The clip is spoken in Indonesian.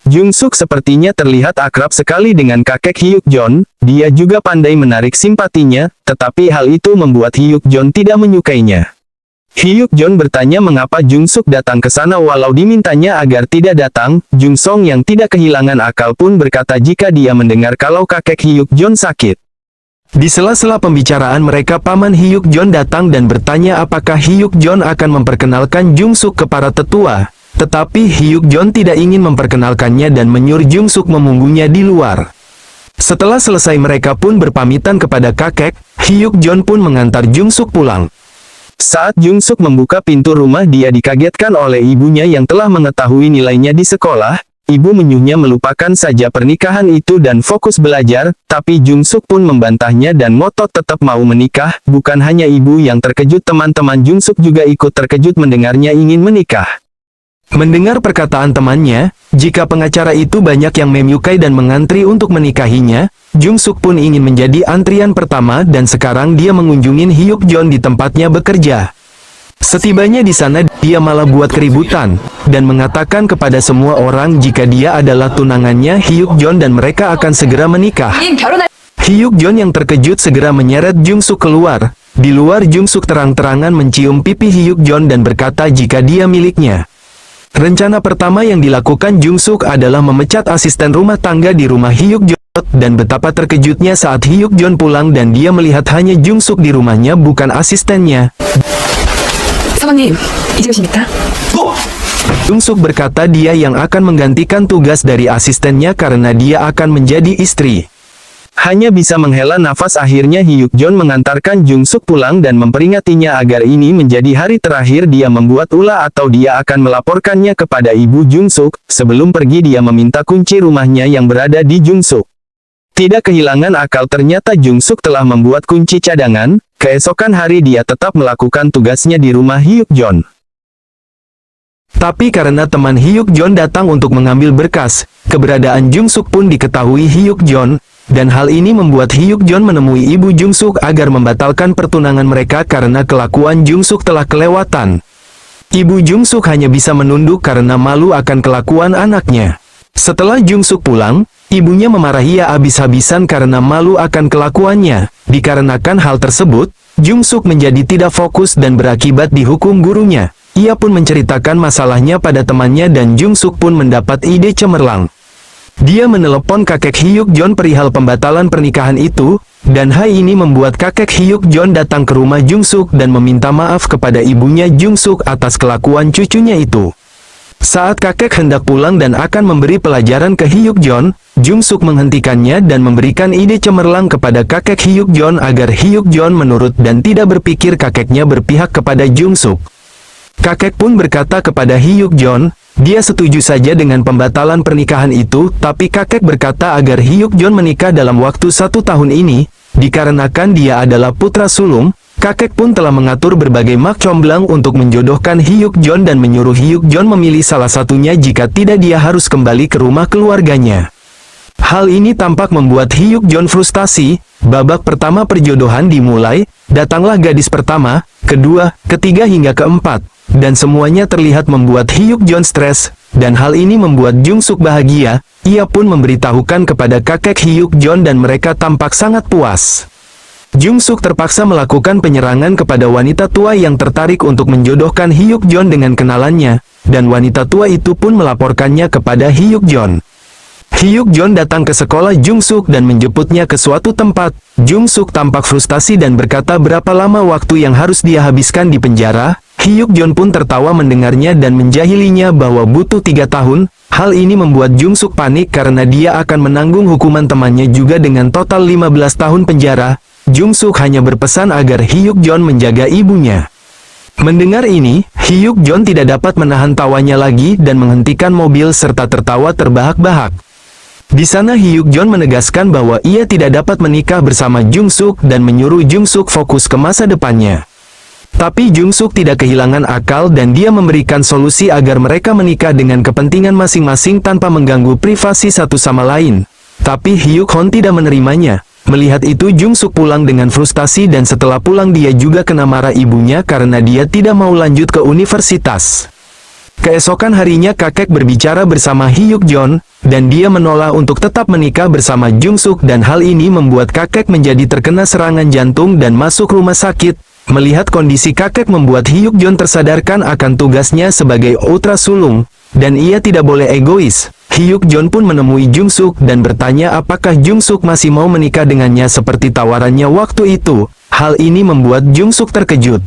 Jung Suk sepertinya terlihat akrab sekali dengan kakek Hyuk Jon, dia juga pandai menarik simpatinya, tetapi hal itu membuat Hyuk Jon tidak menyukainya. Hyuk Jon bertanya mengapa Jung Suk datang ke sana walau dimintanya agar tidak datang. Jung Song yang tidak kehilangan akal pun berkata jika dia mendengar kalau kakek Hyuk Jon sakit. Di sela-sela pembicaraan mereka, Paman Hyuk Jon datang dan bertanya apakah Hyuk Jon akan memperkenalkan Jung Suk ke para tetua. Tetapi Hyuk Jon tidak ingin memperkenalkannya dan menyuruh Jung Suk menunggunya di luar. Setelah selesai mereka pun berpamitan kepada kakek, Hyuk Jon pun mengantar Jung Suk pulang. Saat Jung Suk membuka pintu rumah dia dikagetkan oleh ibunya yang telah mengetahui nilainya di sekolah. Ibu menyuruhnya melupakan saja pernikahan itu dan fokus belajar, tapi Jung Suk pun membantahnya dan ngotot tetap mau menikah. Bukan hanya ibu yang terkejut, teman-teman Jung Suk juga ikut terkejut mendengarnya ingin menikah. Mendengar perkataan temannya, jika pengacara itu banyak yang menyukai dan mengantri untuk menikahinya, Jung Suk pun ingin menjadi antrian pertama dan sekarang dia mengunjungi Hyuk Jon di tempatnya bekerja. Setibanya di sana, dia malah buat keributan, dan mengatakan kepada semua orang jika dia adalah tunangannya Hyuk Jon dan mereka akan segera menikah. Hyuk Jon yang terkejut segera menyeret Jung Suk keluar. Di luar, Jung Suk terang-terangan mencium pipi Hyuk Jon dan berkata jika dia miliknya. Rencana pertama yang dilakukan Jung Suk adalah memecat asisten rumah tangga di rumah Hyuk Jon, dan betapa terkejutnya saat Hyuk Jon pulang dan dia melihat hanya Jung Suk di rumahnya bukan asistennya. 사모님, 이제 오십니까? Jung Suk berkata dia yang akan menggantikan tugas dari asistennya karena dia akan menjadi istri. Hanya bisa menghela nafas, akhirnya Hyuk Jon mengantarkan Jung Suk pulang dan memperingatinya agar ini menjadi hari terakhir dia membuat ulah atau dia akan melaporkannya kepada ibu Jung Suk. Sebelum pergi dia meminta kunci rumahnya yang berada di Jung Suk. Tidak kehilangan akal, ternyata Jung Suk telah membuat kunci cadangan. Keesokan hari dia tetap melakukan tugasnya di rumah Hyuk Jon. Tapi karena teman Hyuk Jon datang untuk mengambil berkas, keberadaan Jung Suk pun diketahui Hyuk Jon. Dan hal ini membuat Hyuk Jon menemui ibu Jung Suk agar membatalkan pertunangan mereka karena kelakuan Jung Suk telah kelewatan. Ibu Jung Suk hanya bisa menunduk karena malu akan kelakuan anaknya. Setelah Jung Suk pulang, ibunya memarahi ia habis-habisan karena malu akan kelakuannya. Dikarenakan hal tersebut, Jung Suk menjadi tidak fokus dan berakibat dihukum gurunya. Ia pun menceritakan masalahnya pada temannya dan Jung Suk pun mendapat ide cemerlang. Dia menelepon kakek Hyuk Jon perihal pembatalan pernikahan itu, dan hal ini membuat kakek Hyuk Jon datang ke rumah Jung Suk dan meminta maaf kepada ibunya Jung Suk atas kelakuan cucunya itu. Saat kakek hendak pulang dan akan memberi pelajaran ke Hyuk Jon, Jung Suk menghentikannya dan memberikan ide cemerlang kepada kakek Hyuk Jon agar Hyuk Jon menurut dan tidak berpikir kakeknya berpihak kepada Jung Suk. Kakek pun berkata kepada Hyuk Jon, dia setuju saja dengan pembatalan pernikahan itu, tapi kakek berkata agar Hyuk Jon menikah dalam waktu 1 tahun ini, dikarenakan dia adalah putra sulung. Kakek pun telah mengatur berbagai mak comblang untuk menjodohkan Hyuk Jon dan menyuruh Hyuk Jon memilih salah satunya jika tidak dia harus kembali ke rumah keluarganya. Hal ini tampak membuat Hyuk Jon frustasi. Babak pertama perjodohan dimulai, datanglah gadis pertama, kedua, ketiga hingga keempat. Dan semuanya terlihat membuat Hyuk Jon stres, dan hal ini membuat Jung Suk bahagia. Ia pun memberitahukan kepada kakek Hyuk Jon dan mereka tampak sangat puas. Jung Suk terpaksa melakukan penyerangan kepada wanita tua yang tertarik untuk menjodohkan Hyuk Jon dengan kenalannya, dan wanita tua itu pun melaporkannya kepada Hyuk Jon. Hyuk Jon datang ke sekolah Jung Suk dan menjemputnya ke suatu tempat. Jung Suk tampak frustasi dan berkata berapa lama waktu yang harus dia habiskan di penjara. Hyuk Jon pun tertawa mendengarnya dan menjahilinya bahwa butuh 3 tahun. Hal ini membuat Jung Suk panik karena dia akan menanggung hukuman temannya juga dengan total 15 tahun penjara. Jung Suk hanya berpesan agar Hyuk Jon menjaga ibunya. Mendengar ini, Hyuk Jon tidak dapat menahan tawanya lagi dan menghentikan mobil serta tertawa terbahak-bahak. Di sana Hyuk Jon menegaskan bahwa ia tidak dapat menikah bersama Jung Suk dan menyuruh Jung Suk fokus ke masa depannya. Tapi Jung Suk tidak kehilangan akal dan dia memberikan solusi agar mereka menikah dengan kepentingan masing-masing tanpa mengganggu privasi satu sama lain. Tapi Hyuk Hon tidak menerimanya. Melihat itu Jung Suk pulang dengan frustasi dan setelah pulang dia juga kena marah ibunya karena dia tidak mau lanjut ke universitas. Keesokan harinya kakek berbicara bersama Hyuk Jon, dan dia menolak untuk tetap menikah bersama Jung Suk dan hal ini membuat kakek menjadi terkena serangan jantung dan masuk rumah sakit. Melihat kondisi kakek membuat Hyuk Jon tersadarkan akan tugasnya sebagai putra sulung, dan ia tidak boleh egois. Hyuk Jon pun menemui Jung Suk dan bertanya apakah Jung Suk masih mau menikah dengannya seperti tawarannya waktu itu. Hal ini membuat Jung Suk terkejut.